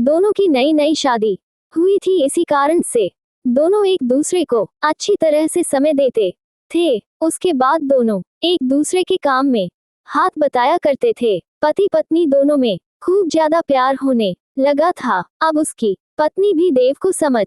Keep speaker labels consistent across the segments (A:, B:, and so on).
A: दोनों की नई नई शादी हुई थी, इसी कारण से दोनों एक दूसरे को अच्छी तरह से समय देते थे। उसके बाद दोनों एक दूसरे के काम में हाथ बटाया करते थे। पति पत्नी दोनों में खूब ज्यादा प्यार होने लगा था। अब उसकी पत्नी भी देव को समझ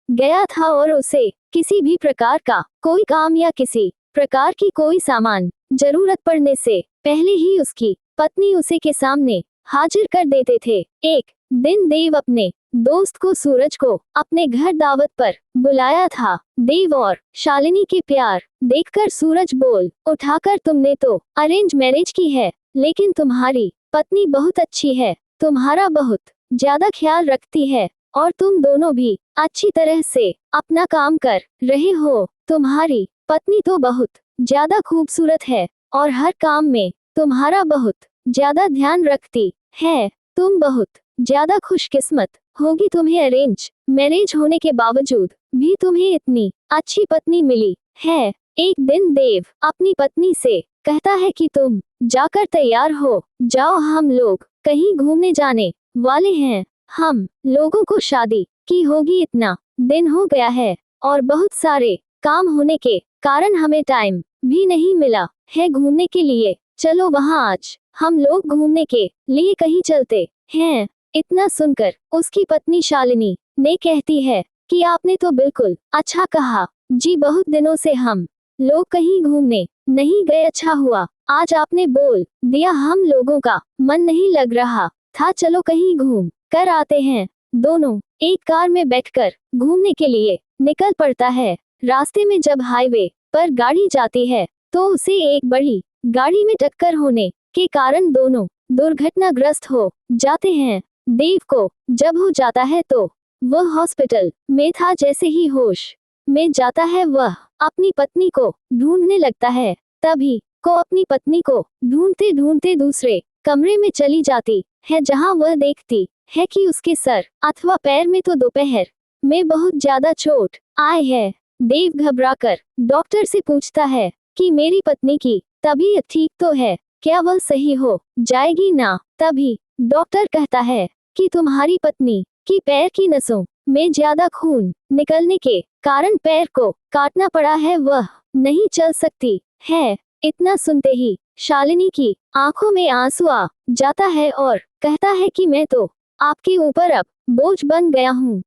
A: गया था और उसे किसी भी प्रकार का कोई काम या किसी प्रकार की कोई सामान जरूरत पड़ने से पहले ही उसकी पत्नी उसे के सामने हाजिर कर देते थे। एक दिन देव अपने दोस्त को सूरज को अपने घर दावत पर बुलाया था। देव और शालिनी के प्यार देखकर सूरज बोल उठाकर, तुमने तो अरेंज मैरिज की है, लेकिन तुम्हारी पत्नी बहुत अच्छी है, तुम्हारा बहुत ज्यादा ख्याल रखती है और तुम दोनों भी अच्छी तरह से अपना काम कर रहे हो। तुम्हारी पत्नी तो बहुत ज्यादा खूबसूरत है और हर काम में तुम्हारा बहुत ज्यादा ध्यान रखती है। तुम बहुत ज्यादा खुशकिस्मत होगी, तुम्हें अरेंज मैरिज होने के बावजूद भी तुम्हें इतनी अच्छी पत्नी मिली है। एक दिन देव अपनी पत्नी से कहता है कि तुम जाकर तैयार हो जाओ, हम लोग कहीं घूमने जाने वाले हैं। हम लोगों को शादी की होगी, इतना दिन हो गया है और बहुत सारे काम होने के कारण हमें टाइम भी नहीं मिला है घूमने के लिए। चलो वहाँ आज हम लोग घूमने के लिए कहीं चलते हैं। इतना सुनकर उसकी पत्नी शालिनी ने कहती है कि आपने तो बिल्कुल अच्छा कहा जी, बहुत दिनों से हम लोग कहीं घूमने नहीं गए, अच्छा हुआ आज आपने बोल दिया, हम लोगों का मन नहीं लग रहा था, चलो कहीं घूम कर आते हैं। दोनों एक कार में बैठकर घूमने के लिए निकल पड़ता है। रास्ते में जब हाईवे पर गाड़ी जाती है तो उसे एक बड़ी गाड़ी में टक्कर होने के कारण दोनों दुर्घटनाग्रस्त हो जाते हैं। देव को जब हो जाता है तो वह हॉस्पिटल में था। जैसे ही होश में जाता है वह अपनी पत्नी को ढूंढने लगता है। तभी को अपनी पत्नी को ढूंढते ढूंढते दूसरे कमरे में चली जाती है, जहां वह देखती है कि उसके सर अथवा पैर में तो दोपहर में बहुत ज्यादा चोट आई है। देव घबराकर डॉक्टर से पूछता है कि मेरी पत्नी की तबीयत ठीक तो है, क्या वह सही हो जाएगी ना? तभी डॉक्टर कहता है कि तुम्हारी पत्नी की पैर की नसों में ज्यादा खून निकलने के कारण पैर को काटना पड़ा है, वह नहीं चल सकती है। इतना सुनते ही शालिनी की आंखों में आंसू आ जाता है और कहता है कि मैं तो आपके ऊपर अब बोझ बन गया हूँ,